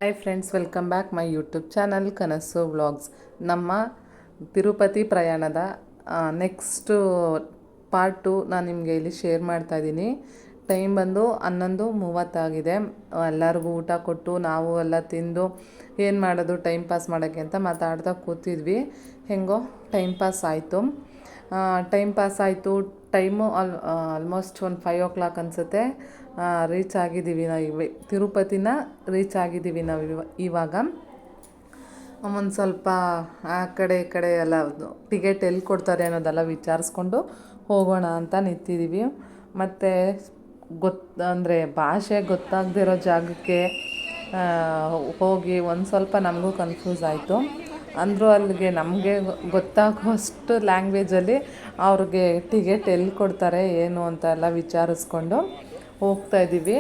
Hi friends, welcome back my YouTube channel ಕನಸು vlogs. ನಮ್ಮ ತಿರುಪತಿ ಪ್ರಯಾಣದ ನೆಕ್ಸ್ಟು ಪಾರ್ಟು ನಾನು ನಿಮಗೆ ಇಲ್ಲಿ ಶೇರ್ ಮಾಡ್ತಾಯಿದ್ದೀನಿ. ಟೈಮ್ ಬಂದು 11:30 ಎಲ್ಲರಿಗೂ ಊಟ ಕೊಟ್ಟು ನಾವು ಎಲ್ಲ ತಿಂದು ಏನು ಮಾಡೋದು ಟೈಮ್ ಪಾಸ್ ಮಾಡೋಕ್ಕೆ ಅಂತ ಮಾತಾಡ್ತಾ ಕೂತಿದ್ವಿ. ಹೆಂಗೋ ಟೈಮ್ ಪಾಸ್ ಆಯಿತು. ಟೈಮು ಆಲ್ಮೋಸ್ಟ್ ಒಂದು 5 o'clock ಅನಿಸುತ್ತೆ. ರೀಚ್ ಆಗಿದ್ದೀವಿ ನಾವು, ತಿರುಪತಿನ ರೀಚ್ ಆಗಿದ್ದೀವಿ ನಾವು ಇವಾಗ. ಒಂದು ಸ್ವಲ್ಪ ಆ ಕಡೆ ಈ ಕಡೆ ಎಲ್ಲ ಟಿಕೆಟ್ ಎಲ್ಲಿ ಕೊಡ್ತಾರೆ ಅನ್ನೋದೆಲ್ಲ ವಿಚಾರಿಸ್ಕೊಂಡು ಹೋಗೋಣ ಅಂತ ನಿಂತಿದ್ದೀವಿ. ಮತ್ತು ಅಂದರೆ ಭಾಷೆ ಗೊತ್ತಾಗದಿರೋ ಜಾಗಕ್ಕೆ ಹೋಗಿ ಒಂದು ಸ್ವಲ್ಪ ನಮಗೂ ಕನ್ಫ್ಯೂಸ್ ಆಯಿತು. ಅಂದರೂ ಅಲ್ಲಿಗೆ ನಮಗೆ ಗೊತ್ತಾಗುವಷ್ಟು ಲ್ಯಾಂಗ್ವೇಜಲ್ಲಿ ಅವ್ರಿಗೆ ಟಿಕೆಟ್ ಎಲ್ಲಿ ಕೊಡ್ತಾರೆ ಏನು ಅಂತ ಎಲ್ಲ ವಿಚಾರಿಸ್ಕೊಂಡು ಹೋಗ್ತಾಯಿದ್ದೀವಿ.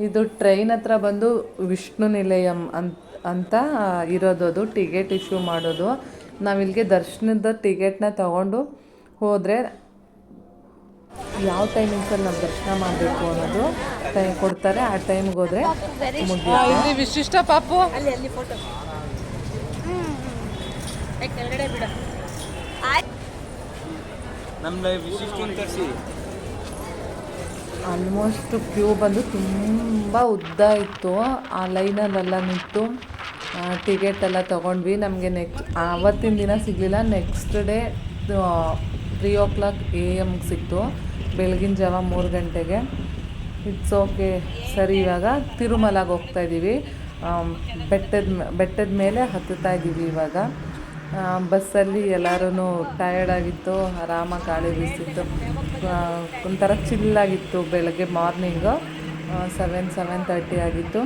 ಇದು ಟ್ರೈನ್ ಹತ್ರ ಬಂದು ವಿಷ್ಣು ನಿಲಯಂ ಅಂತ ಇರೋದು. ಅದು ಟಿಕೆಟ್ ಇಶ್ಯೂ ಮಾಡೋದು. ನಾವಿಲ್ಲಿಗೆ ದರ್ಶನದ ಟಿಕೆಟ್ನ ತೊಗೊಂಡು ಹೋದರೆ ಯಾವ ಟೈಮಿಂಗ್ಸಲ್ಲಿ ನಾವು ದರ್ಶನ ಮಾಡಬೇಕು ಅನ್ನೋದು ಟೈಮ್ ಕೊಡ್ತಾರೆ. ಆ ಟೈಮ್ಗೆ ಹೋದರೆ ಮುಗಿಯುತ್ತೆ. ವಿಶಿಷ್ಟ ಪಾಪು ಅಲ್ಲಿ ಫೋಟೋ ಕೆಳಗಡೆ ಬಿಡ. ಆಲ್ಮೋಸ್ಟ್ ಕ್ಯೂ ಬಂದು ತುಂಬ ಉದ್ದ ಇತ್ತು. ಆ ಲೈನಲ್ಲೆಲ್ಲ ನಿಂತು ಟಿಕೆಟ್ ಎಲ್ಲ ತೊಗೊಂಡ್ವಿ. ನಮಗೆ ಆವತ್ತಿನ ದಿನ ಸಿಗಲಿಲ್ಲ. ನೆಕ್ಸ್ಟ್ ಡೇ 3 o'clock AM ಸಿಕ್ತು, ಬೆಳಗಿನ ಜಾವ 3 ಗಂಟೆಗೆ. It's okay. ಸರಿ, ಇವಾಗ ತಿರುಮಲಾಗೆ ಹೋಗ್ತಾಯಿದ್ದೀವಿ. ಬೆಟ್ಟದ ಮೇಲೆ ಹತ್ತುತ್ತಾ ಇದ್ದೀವಿ ಇವಾಗ. ಬಸ್ಸಲ್ಲಿ ಎಲ್ಲರೂ ಟಯರ್ಡಾಗಿತ್ತು, ಆರಾಮಾಗಿ ಗಾಳಿ ಬೀಸಿತ್ತು, ಒಂಥರ ಚಿಲ್ಲಾಗಿತ್ತು. ಬೆಳಗ್ಗೆ ಮಾರ್ನಿಂಗು 7:30 ಆಗಿತ್ತು.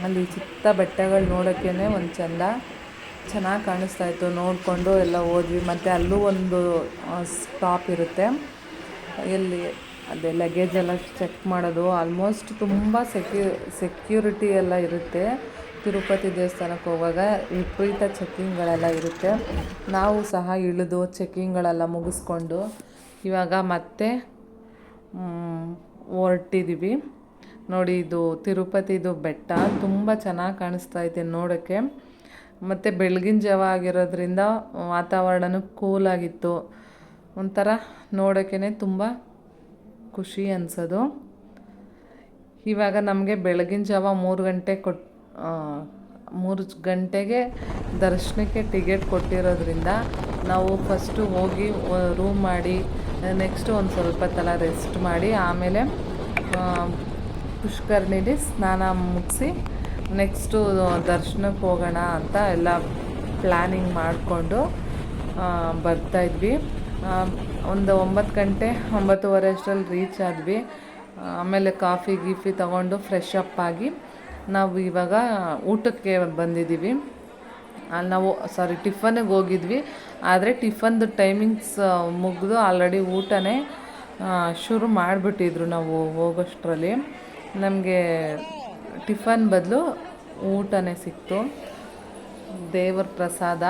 ಅಲ್ಲಿ ಚಿಕ್ಕ ಬೆಟ್ಟಗಳು ನೋಡೋಕ್ಕೇ ಒಂದು ಚೆನ್ನಾಗಿ ಕಾಣಿಸ್ತಾಯಿತ್ತು. ನೋಡಿಕೊಂಡು ಎಲ್ಲ ಹೋದ್ವಿ. ಮತ್ತು ಅಲ್ಲೂ ಒಂದು ಸ್ಟಾಪ್ ಇರುತ್ತೆ, ಎಲ್ಲಿ ಅದೇ ಲಗೇಜ್ ಎಲ್ಲ ಚೆಕ್ ಮಾಡೋದು. ಆಲ್ಮೋಸ್ಟ್ ತುಂಬ ಸೆಕ್ಯೂರಿಟಿ ಎಲ್ಲ ಇರುತ್ತೆ. ತಿರುಪತಿ ದೇವಸ್ಥಾನಕ್ಕೆ ಹೋಗುವಾಗ ವಿಪರೀತ ಚೆಕ್ಕಿಂಗ್ಗಳೆಲ್ಲ ಇರುತ್ತೆ. ನಾವು ಸಹ ಇಳಿದು ಚೆಕ್ಕಿಂಗ್ಗಳೆಲ್ಲ ಮುಗಿಸ್ಕೊಂಡು ಇವಾಗ ಮತ್ತೆ ಹೊರಟಿದ್ದೀವಿ. ನೋಡಿ, ಇದು ತಿರುಪತಿದು ಬೆಟ್ಟ ತುಂಬ ಚೆನ್ನಾಗಿ ಕಾಣಿಸ್ತಾ ಇದೆ ನೋಡೋಕ್ಕೆ. ಮತ್ತು ಬೆಳಗಿನ ಜಾವ ಆಗಿರೋದ್ರಿಂದ ವಾತಾವರಣನೂ ಕೂಲಾಗಿತ್ತು. ಒಂಥರ ನೋಡೋಕ್ಕೇ ತುಂಬ ಖುಷಿ ಅನಿಸೋದು. ಇವಾಗ ನಮಗೆ ಬೆಳಗಿನ ಜಾವ 3 ಗಂಟೆಗೆ ದರ್ಶನಕ್ಕೆ ಟಿಕೆಟ್ ಕೊಟ್ಟಿರೋದ್ರಿಂದ ನಾವು ಫಸ್ಟು ಹೋಗಿ ರೂಮ್ ಮಾಡಿ ನೆಕ್ಸ್ಟು ಒಂದು ಸ್ವಲ್ಪ ಹೊತ್ತೆಲ್ಲ ರೆಸ್ಟ್ ಮಾಡಿ ಆಮೇಲೆ ಪುಷ್ಕರಣಿಲಿ ಸ್ನಾನ ಮುಗಿಸಿ ನೆಕ್ಸ್ಟು ದರ್ಶನಕ್ಕೆ ಹೋಗೋಣ ಅಂತ ಎಲ್ಲ ಪ್ಲ್ಯಾನಿಂಗ್ ಮಾಡಿಕೊಂಡು ಬರ್ತಾಯಿದ್ವಿ. ಒಂದು 9 ಗಂಟೆ 9:30 ಅಷ್ಟರಲ್ಲಿ ರೀಚ್ ಆದ್ವಿ. ಆಮೇಲೆ ಕಾಫಿ ತೊಗೊಂಡು ಫ್ರೆಶ್ ಅಪ್ ಆಗಿ ನಾವು ಇವಾಗ ಊಟಕ್ಕೆ ಬಂದಿದ್ದೀವಿ. ಅಲ್ಲಿ ನಾವು ಟಿಫನ್ನಿಗೆ ಹೋಗಿದ್ವಿ. ಆದರೆ ಟಿಫನ್ದು ಟೈಮಿಂಗ್ಸ್ ಮುಗಿದು ಆಲ್ರೆಡಿ ಊಟನೇ ಶುರು ಮಾಡಿಬಿಟ್ಟಿದ್ರು. ನಾವು ಹೋಗೋಷ್ಟರಲ್ಲಿ ನಮಗೆ ಟಿಫನ್ ಬದಲು ಊಟನೇ ಸಿಕ್ತು. ದೇವರ ಪ್ರಸಾದ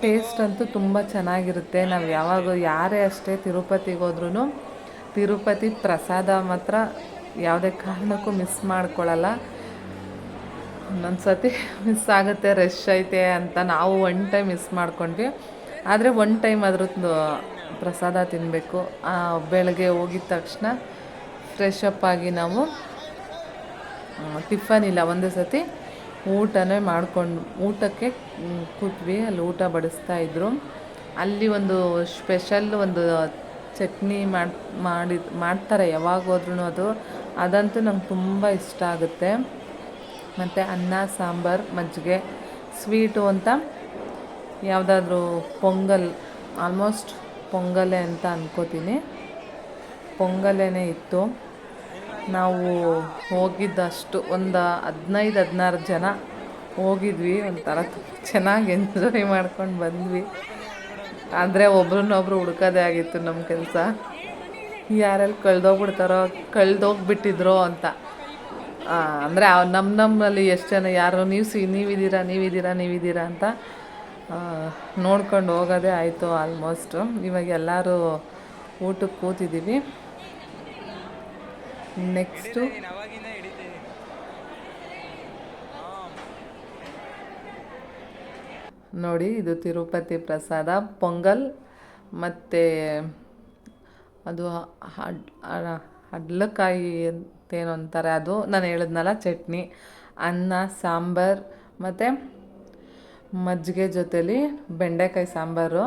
ಟೇಸ್ಟ್ ಅಂತೂ ತುಂಬ ಚೆನ್ನಾಗಿರುತ್ತೆ. ನಾವು ಯಾರೇ ಅಷ್ಟೇ ತಿರುಪತಿಗೆ ಹೋದ್ರೂ ತಿರುಪತಿ ಪ್ರಸಾದ ಮಾತ್ರ ಯಾವುದೇ ಕಾರಣಕ್ಕೂ ಮಿಸ್ ಮಾಡ್ಕೊಳ್ಳಲ್ಲ. ಒಂದೊಂದು ಸತಿ ಮಿಸ್ ಆಗುತ್ತೆ, ರಶ್ ಐತೆ ಅಂತ ನಾವು ಒನ್ ಟೈಮ್ ಮಿಸ್ ಮಾಡ್ಕೊಂಡ್ವಿ. ಆದರೆ ಒನ್ ಟೈಮ್ ಅದ್ರದ್ದು ಪ್ರಸಾದ ತಿನ್ನಬೇಕು. ಬೆಳಗ್ಗೆ ಹೋಗಿದ ತಕ್ಷಣ ಫ್ರೆಶ್ ಅಪ್ ಆಗಿ ನಾವು ಟಿಫನ್ ಇಲ್ಲ, ಒಂದೇ ಸತಿ ಊಟನೇ ಊಟಕ್ಕೆ ಕೂತ್ವಿ. ಅಲ್ಲಿ ಊಟ ಬಡಿಸ್ತಾಯಿದ್ರು. ಅಲ್ಲಿ ಒಂದು ಸ್ಪೆಷಲ್ ಒಂದು ಚಟ್ನಿ ಮಾಡ್ತಾರೆ ಯಾವಾಗ ಹೋದ್ರೂ. ಅದಂತೂ ನಂಗೆ ತುಂಬ ಇಷ್ಟ ಆಗುತ್ತೆ. ಮತ್ತು ಅನ್ನ, ಸಾಂಬಾರು, ಮಜ್ಜಿಗೆ, ಸ್ವೀಟು ಅಂತ ಯಾವುದಾದ್ರೂ ಪೊಂಗಲ್, ಆಲ್ಮೋಸ್ಟ್ ಪೊಂಗಲೇ ಅಂತ ಅಂದ್ಕೋತೀನಿ, ಪೊಂಗಲೇ ಇತ್ತು. ನಾವು ಹೋಗಿದ್ದಷ್ಟು ಒಂದು 15-16 ಜನ ಹೋಗಿದ್ವಿ. ಒಂಥರ ಚೆನ್ನಾಗಿ ಎಂಜಾಯ್ ಮಾಡ್ಕೊಂಡು ಬಂದ್ವಿ. ಆದರೆ ಒಬ್ರನ್ನೊಬ್ರು ಹುಡ್ಕೋದೇ ಆಗಿತ್ತು ನಮ್ಮ ಕೆಲಸ. ಯಾರೆಲ್ಲಿ ಕಳೆದೋಗ್ಬಿಟ್ಟಿದ್ರೋ ಅಂತ. ಅಂದರೆ ನಮ್ಮಲ್ಲಿ ಎಷ್ಟು ಜನ ಯಾರು ನೀವಿದ್ದೀರಾ ಅಂತ ನೋಡ್ಕೊಂಡು ಹೋಗೋದೇ ಆಯಿತು ಆಲ್ಮೋಸ್ಟು. ಇವಾಗ ಎಲ್ಲರೂ ಊಟಕ್ಕೆ ಕೂತಿದ್ದೀವಿ. ನೆಕ್ಸ್ಟು ನೋಡಿ ಇದು ತಿರುಪತಿ ಪ್ರಸಾದ ಪೊಂಗಲ್ ಮತ್ತು ಅದು ಹಡ್ಲಕಾಯಿ ಅಂತೇನೋ ಅಂತಾರೆ, ಅದು ನಾನು ಹೇಳಿದ್ನಲ್ಲ ಚಟ್ನಿ, ಅನ್ನ, ಸಾಂಬಾರು ಮತ್ತು ಮಜ್ಜಿಗೆ ಜೊತೇಲಿ ಬೆಂಡೆಕಾಯಿ ಸಾಂಬಾರು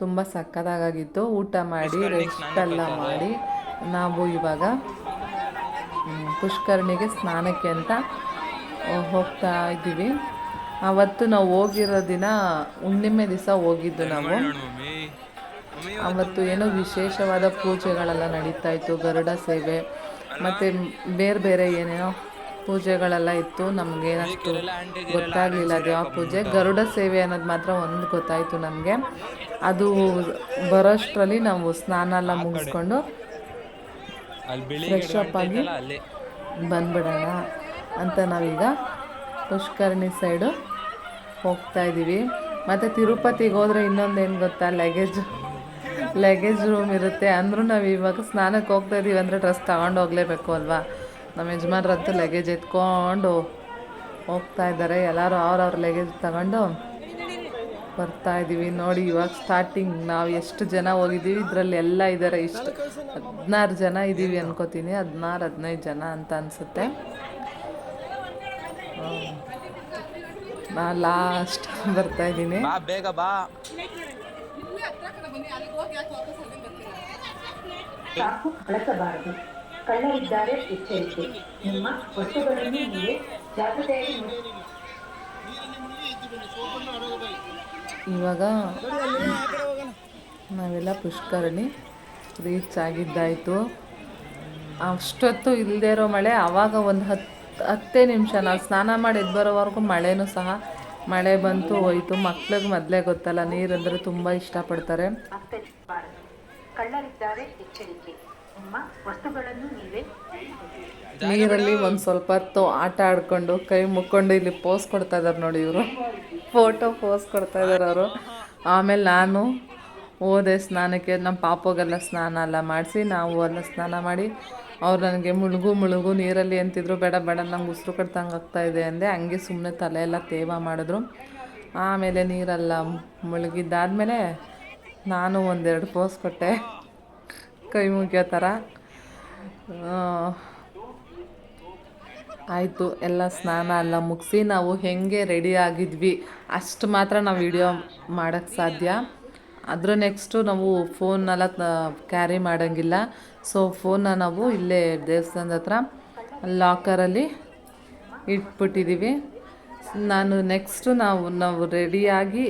ತುಂಬ ಸಕ್ಕತ್ತಾಗಿತ್ತು. ಊಟ ಮಾಡಿ ರೆಸ್ಟೆಲ್ಲ ಮಾಡಿ ನಾವು ಇವಾಗ ಪುಷ್ಕರಣಿಗೆ ಸ್ನಾನಕ್ಕೆ ಅಂತ ಹೋಗ್ತಾ ಇದ್ದೀವಿ. ಅವತ್ತು ನಾವು ಹೋಗಿರೋ ದಿನ ಹುಣ್ಣಿಮೆ ದಿವಸ ಹೋಗಿದ್ದು ನಾವು. ಅವತ್ತು ಏನೋ ವಿಶೇಷವಾದ ಪೂಜೆಗಳೆಲ್ಲ ನಡೀತಾ ಇತ್ತು, ಗರುಡ ಸೇವೆ ಮತ್ತು ಬೇರೆ ಬೇರೆ ಏನೇನೋ ಪೂಜೆಗಳೆಲ್ಲ ಇತ್ತು. ನಮಗೇನಷ್ಟು ಗೊತ್ತಾಗಲಿಲ್ಲ ಅದು ಯಾವ ಪೂಜೆ. ಗರುಡ ಸೇವೆ ಅನ್ನೋದು ಮಾತ್ರ ಒಂದು ಗೊತ್ತಾಯಿತು ನಮಗೆ. ಅದು ಬರೋಷ್ಟರಲ್ಲಿ ನಾವು ಸ್ನಾನ ಎಲ್ಲ ಮುಗಿಸ್ಕೊಂಡು ಫ್ರೆಶ್ ಅಪ್ ಆಗಿ ಬಂದ್ಬಿಡೋಣ ಅಂತ ನಾವೀಗ ಪುಷ್ಕರಣಿ ಸೈಡು ಹೋಗ್ತಾ ಇದ್ದೀವಿ. ಮತ್ತು ತಿರುಪತಿಗೆ ಹೋದರೆ ಇನ್ನೊಂದೇನು ಗೊತ್ತಾ, ಲಗೇಜ್ ರೂಮ್ ಇರುತ್ತೆ. ಅಂದರೂ ನಾವು ಇವಾಗ ಸ್ನಾನಕ್ಕೆ ಹೋಗ್ತಾ ಇದ್ದೀವಿ ಅಂದರೆ ಡ್ರೆಸ್ ತಗೊಂಡು ಹೋಗಲೇಬೇಕು ಅಲ್ವಾ. ನಮ್ಮ ಯಜಮಾನ್ರಂತೂ ಲಗೇಜ್ ಎತ್ಕೊಂಡು ಹೋಗ್ತಾ ಇದ್ದಾರೆ. ಎಲ್ಲರೂ ಅವ್ರವ್ರ ಲಗೇಜ್ ತಗೊಂಡು ಬರ್ತಾ ಇದ್ದೀವಿ. ನೋಡಿ ಇವಾಗ ಸ್ಟಾರ್ಟಿಂಗ್ ನಾವು ಎಷ್ಟು ಜನ ಹೋಗಿದ್ದೀವಿ, ಇದರಲ್ಲಿ ಎಲ್ಲ ಇದ್ದಾರೆ. ಇಷ್ಟು 16 ಜನ ಇದ್ದೀವಿ ಅನ್ಕೋತೀನಿ, 16-15 ಜನ ಅಂತ ಅನಿಸುತ್ತೆ. ನಾ ಲಾಸ್ಟ್ ಬರ್ತಾ ಇದ್ದೀನಿ. ಬೇಗ ಬಾ. ಬಳಸಬಾರದು, ಕಳ್ಳರಿದ್ದಾರೆ, ಎಚ್ಚರಿಕೆ. ನಿಮ್ಮ ವಸ್ತುಗಳನ್ನು ನೀವೇ ಜಾಗ್ರತೆಯಾಗಿ. ಇವಾಗ ನಾವೆಲ್ಲ ಪುಷ್ಕರಣಿ ರೀಚ್ ಆಗಿದ್ದಾಯಿತು. ಅಷ್ಟೊತ್ತು ಇಲ್ಲದೇ ಇರೋ ಮಳೆ, ಆವಾಗ ಒಂದು 10 ನಿಮಿಷ ನಾವು ಸ್ನಾನ ಮಾಡಿ ಎದ್ದು ಬರೋವರೆಗೂ ಮಳೆನೂ ಸಹ ಮಳೆ ಬಂತು ಹೋಯಿತು. ಮಕ್ಳಿಗೆ ಮೊದಲೇ ಗೊತ್ತಲ್ಲ, ನೀರಂದರೆ ತುಂಬ ಇಷ್ಟಪಡ್ತಾರೆ. ನೀರಲ್ಲಿ ಒಂದು ಸ್ವಲ್ಪ ಹೊತ್ತು ಆಟ ಆಡ್ಕೊಂಡು ಕೈ ಮುಕ್ಕೊಂಡು ಇಲ್ಲಿ ಪೋಸ್ ಕೊಡ್ತಾ ಇದ್ದಾರೆ ನೋಡಿ, ಇವರು ಫೋಟೋ ಪೋಸ್ ಕೊಡ್ತಾ ಇದ್ದಾರೆ ಅವರು. ಆಮೇಲೆ ನಾನು ಹೋದೆ ಸ್ನಾನಕ್ಕೆ. ನಮ್ಮ ಪಾಪಗೆಲ್ಲ ಸ್ನಾನ ಎಲ್ಲ ಮಾಡಿಸಿ ನಾವು ಎಲ್ಲ ಸ್ನಾನ ಮಾಡಿ, ಅವ್ರು ನನಗೆ ಮುಳುಗು ನೀರಲ್ಲಿ ಅಂತಿದ್ರು. ಬೇಡ ನಂಗೆ ಉಸಿರು ಕಟ್ತಂಗೆ ಆಗ್ತಾಯಿದೆ ಅಂದೆ. ಹಂಗೆ ಸುಮ್ಮನೆ ತಲೆ ಎಲ್ಲ ತೇವ ಮಾಡಿದ್ರು. ಆಮೇಲೆ ನೀರೆಲ್ಲ ಮುಳುಗಿದ್ದಾದಮೇಲೆ ನಾನು ಒಂದೆರಡು ಪೋಸ್ ಕೊಟ್ಟೆ ಕೈ ಮುಗಿಯೋ ಥರ. ಆಯಿತು, ಎಲ್ಲ ಸ್ನಾನ ಎಲ್ಲ ಮುಗಿಸಿ ನಾವು ಹೇಗೆ ರೆಡಿ ಆಗಿದ್ವಿ ಅಷ್ಟು ಮಾತ್ರ ನಾವು ವಿಡಿಯೋ ಮಾಡೋಕ್ಕೆ ಸಾಧ್ಯ. ಅದ್ರ ನೆಕ್ಸ್ಟು ನಾವು ಫೋನೆಲ್ಲ ಕ್ಯಾರಿ ಮಾಡೋಂಗಿಲ್ಲ. ಸೊ ಫೋನ್ನ ನಾವು ಇಲ್ಲೇ ದೇವಸ್ಥಾನದ ಹತ್ರ ಲಾಕರಲ್ಲಿ ಇಟ್ಬಿಟ್ಟಿದ್ದೀವಿ. ನಾನು ನೆಕ್ಸ್ಟು ನಾವು ರೆಡಿಯಾಗಿ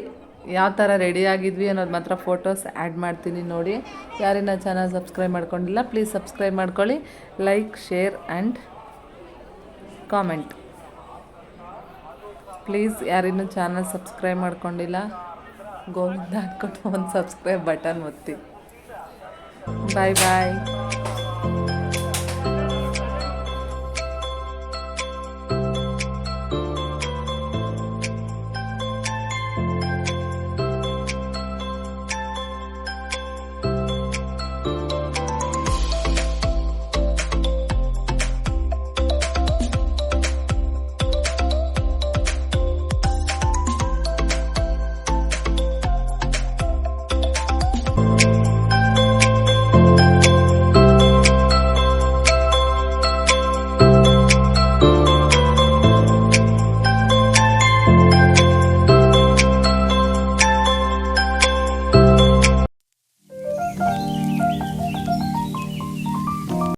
ಯಾವ ಥರ ರೆಡಿಯಾಗಿದ್ವಿ ಅನ್ನೋದು ಮಾತ್ರ ಫೋಟೋಸ್ ಆ್ಯಡ್ ಮಾಡ್ತೀನಿ ನೋಡಿ. ಯಾರಿನ ಚಾನಲ್ ಸಬ್ಸ್ಕ್ರೈಬ್ ಮಾಡ್ಕೊಂಡಿಲ್ಲ ಪ್ಲೀಸ್ ಸಬ್ಸ್ಕ್ರೈಬ್ ಮಾಡ್ಕೊಳ್ಳಿ. Like, share and comment please. ಯಾರಿನ್ನೂ ಚಾನಲ್ ಸಬ್ಸ್ಕ್ರೈಬ್ ಮಾಡ್ಕೊಂಡಿಲ್ಲ ಗೋವಿಂದ ಅಂದ್ಕೊಂಡು ಒಂದು ಸಬ್ಸ್ಕ್ರೈಬ್ ಬಟನ್ ಒತ್ತಿ. ಬಾಯ್.